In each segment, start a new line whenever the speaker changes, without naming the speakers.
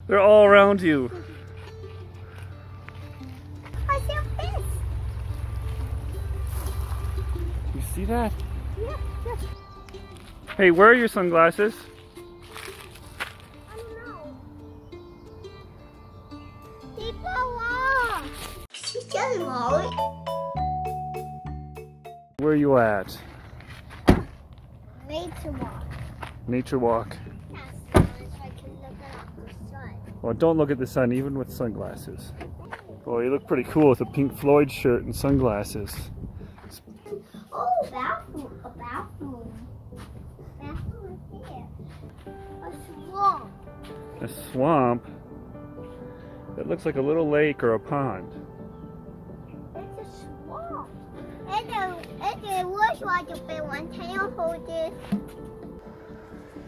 They're all around you.
I see a fish.
You see that?
Yeah.
Hey, where are your sunglasses?
I don't know. People walk. She doesn't walk.
Where are you at?
Nature walk.
Nature walk.
Yes, so I can look at the sun.
Well, don't look at the sun even with sunglasses. Boy, you look pretty cool with a Pink Floyd shirt and sunglasses.
Oh, bathroom. A bathroom. Bathroom is here. A swamp.
A swamp? It looks like a little lake or a pond.
It's a swamp. And it looks like a big one. Can you hold this?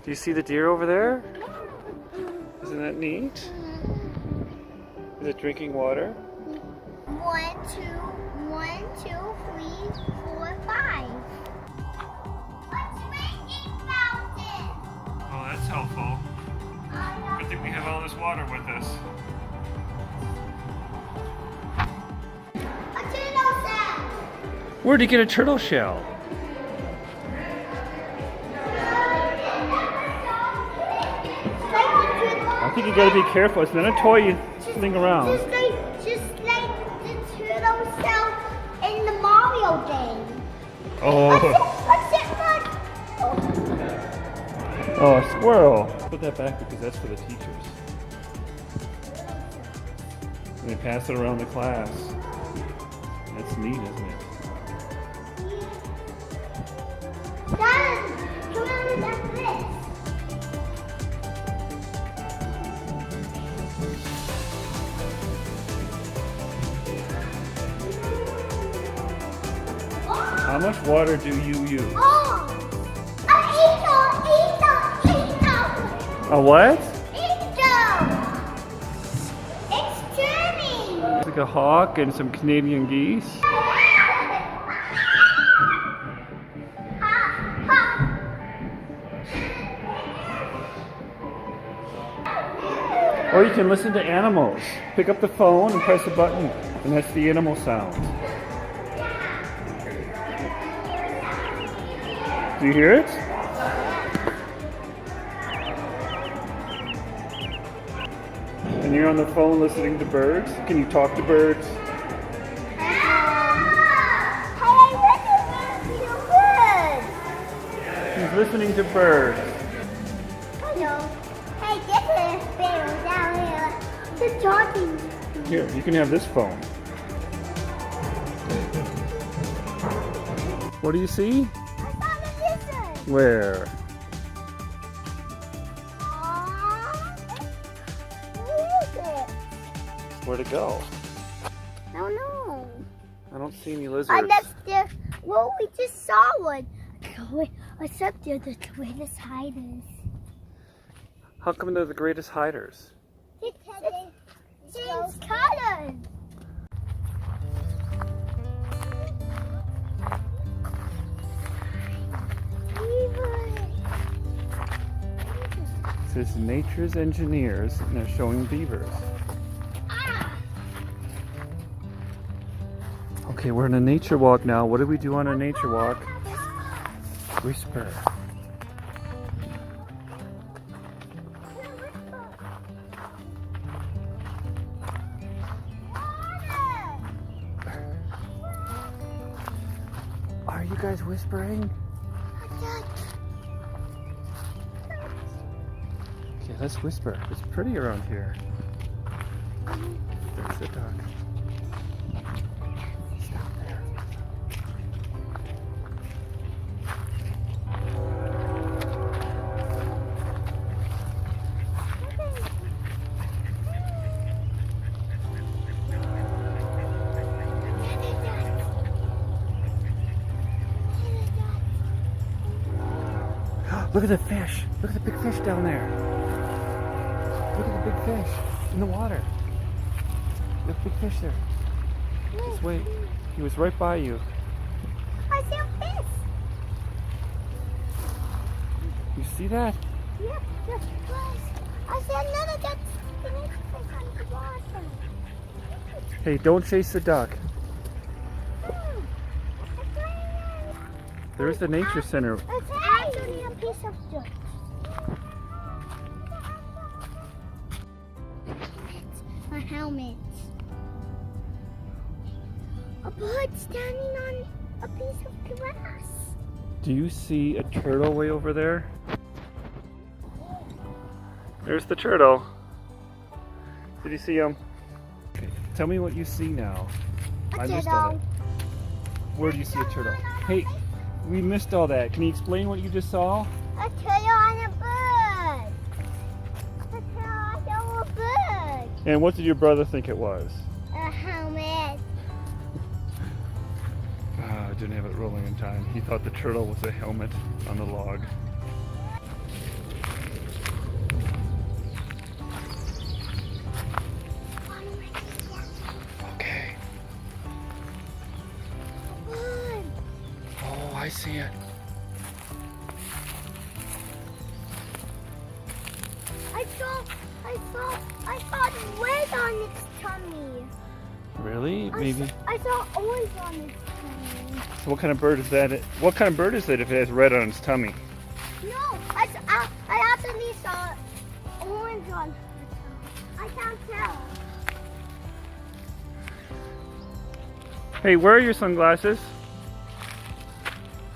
Do you see the deer over there? Isn't that neat? Is it drinking water?
1, 2, 3, 4, 5. A drinking fountain.
Oh, that's helpful. Good thing we have all this water with us.
A turtle shell.
Where'd you get a turtle shell? I think you gotta be careful. It's not a toy you fling around.
Just like the turtle shell in the Mario game.
Oh, oh, a squirrel. Put that back because that's for the teachers. And they pass it around the class. That's neat, isn't it?
Dad, come on, that's this.
How much water do you use?
Oh, eagle.
A what?
Eagle. It's turning.
It's like a hawk and some Canadian geese. Or you can listen to animals. Pick up the phone and press a button, and that's the animal sound. Do you hear it? And you're on the phone listening to birds? Can you talk to birds? He's listening to birds.
Hello. Hey, this is Bill down here. Just talking.
Here, you can have this phone. What do you see?
I found a lizard.
Where?
Where is it?
Where'd it go?
I don't know.
I don't see any
Oh,
lizards.
that's the. Well, we just saw one. What's up there? The greatest hiders.
How come they're the greatest hiders?
James Cotton.
It says Nature's Engineers, and they're showing beavers. Okay, we're on a nature walk now. What do we do on a nature walk? Whisper. Are you guys whispering? Okay, let's whisper. It's pretty around here. There's the duck. Stop there. Look at the fish. Look at the big fish down there. Look at the big fish in the water. There's a big fish there. Just wait. He was right by you.
I see a fish.
You see that?
Yeah, I see another duck in
Hey, don't chase the duck. There's the nature center.
It's actually a piece of dirt. A helmet. A bird standing on a piece of grass.
Do you see a turtle way over there? There's the turtle. Did you see him? Okay, tell me what you see now. I missed all that. Where do you see a turtle? Hey, we missed all that. Can you explain what you just saw?
A turtle and a bird. A turtle and a bird.
And what did your brother think it was?
A helmet.
I didn't have it rolling in time. He thought the turtle was a helmet on the log. Okay. Oh, I see it.
I saw red on its tummy.
Really? Maybe.
I saw orange on its tummy.
So what kind of bird is that? What kind of bird is it if it has red on its tummy?
No, I actually saw orange on its tummy. I can't tell.
Hey, where are your sunglasses?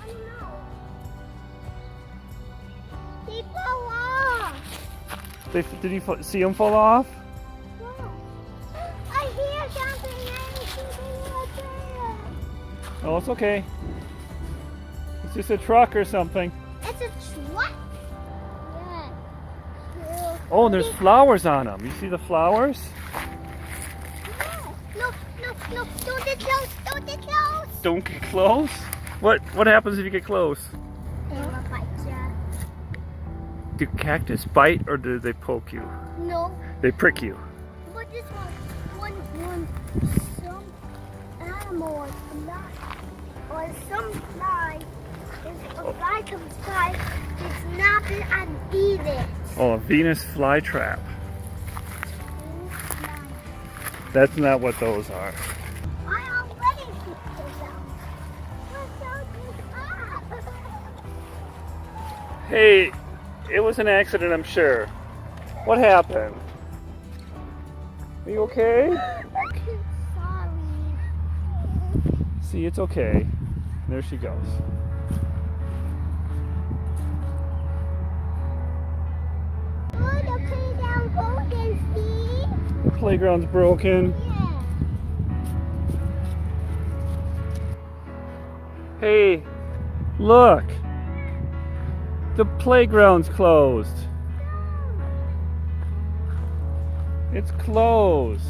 I don't know. They fell off.
Did you see them fall off?
No. I hear something and it's something right there.
Oh, it's okay. It's just a truck or something.
It's a truck. Yeah.
Oh, and there's flowers on them. You see the flowers?
No, don't get close, don't get close.
Don't get close. What happens if you get close?
They will bite you.
Do cactus bite or do they poke you?
No,
They prick you.
but this one, some animal or some fly, if a fly comes by, they snap it and eat it.
Oh, a Venus flytrap. That's not what those are.
I already picked those out. What's up?
Hey, it was an accident, I'm sure. What happened? Are you okay?
Sorry.
See, it's okay. There she goes.
Oh, the playground broken, see?
The playground's broken.
Yeah.
Hey, look. The playground's closed. It's closed.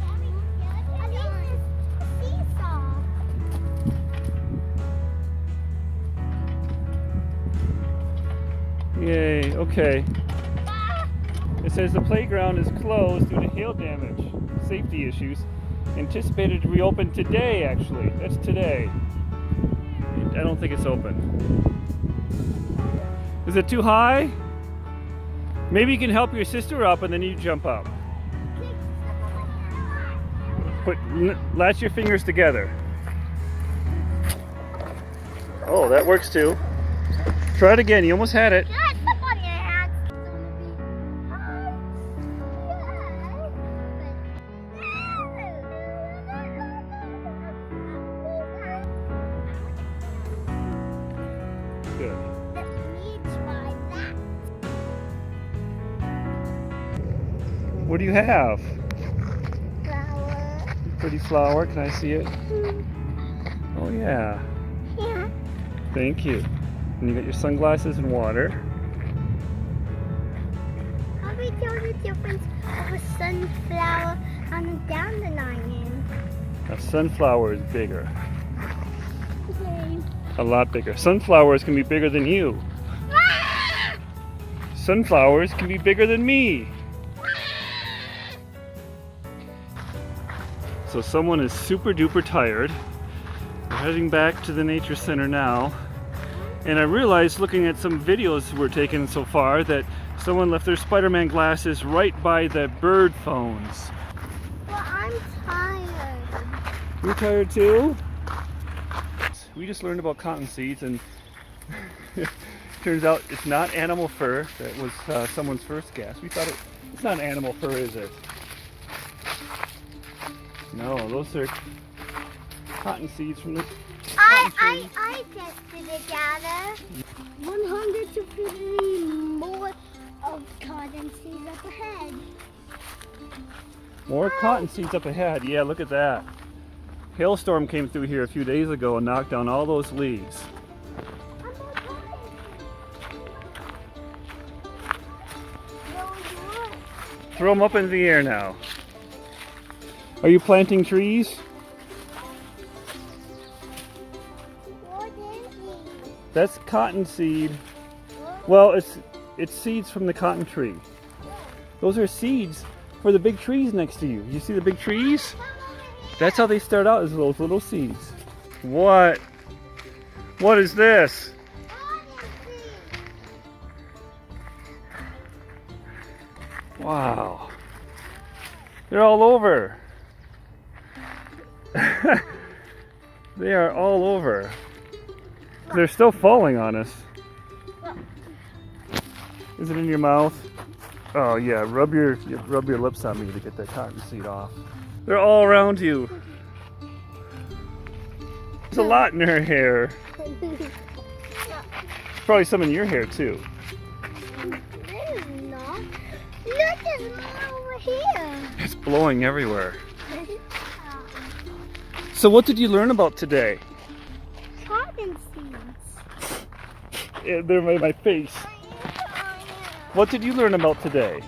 And this is a seesaw.
Yay, okay. It says the playground is closed due to hail damage, safety issues. Anticipated to reopen today, actually. That's today. I don't think it's open. Is it too high? Maybe you can help your sister up and then you jump up. Latch your fingers together. Oh, that works too. Try it again. You almost had it.
Good, step on your hands.
Good. What do you have?
Flower.
Pretty flower. Can I see it? Oh yeah.
Yeah.
Thank you. And you got your sunglasses and water.
How do we tell the difference of a sunflower and a dandelion?
A sunflower is bigger.
Okay.
A lot bigger. Sunflowers can be bigger than you. Sunflowers can be bigger than me. So someone is super duper tired. We're heading back to the nature center now. And I realized looking at some videos we're taking so far that Someone left their Spider-Man glasses right by the bird phones.
Well, I'm tired.
You're tired too? We just learned about cotton seeds, and turns out it's not animal fur. That was someone's first guess. We thought it's not animal fur, is it? No, those are cotton seeds from the
I tested it, Dada. 150 more of cotton seeds up ahead.
More cotton seeds up ahead. Yeah, look at that. Hailstorm came through here a few days ago and knocked down all those leaves.
I'm so tired.
Throw them up into the air now. Are you planting trees?
What is it?
That's cotton seed. Well, it's seeds from the cotton tree. Those are seeds for the big trees next to you. You see the big trees? That's how they start out, as those little seeds. What? What is this? Wow. They're all over. They are all over. They're still falling on us. Is it in your mouth? Oh yeah, rub your lips on me to get that cotton seed off. They're all around you. There's a lot in her hair. Probably some in your hair too.
There's not. Look, there's more over here.
It's blowing everywhere. So what did you learn about today?
Cotton seeds.
Yeah, they're by my face. What did you learn about today?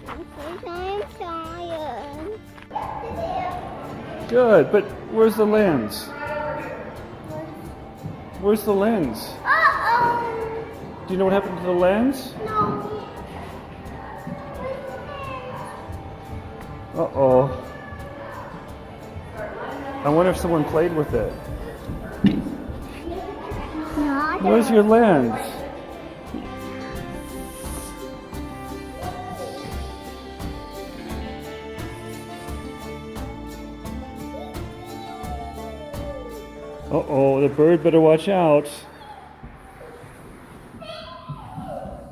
I'm tired.
Good, but where's the lens? Where's the lens?
Uh-oh.
Do you know what happened to the lens?
No.
Uh-oh. I wonder if someone played with it.
No,
Where's your lens? Uh-oh, the bird better watch out.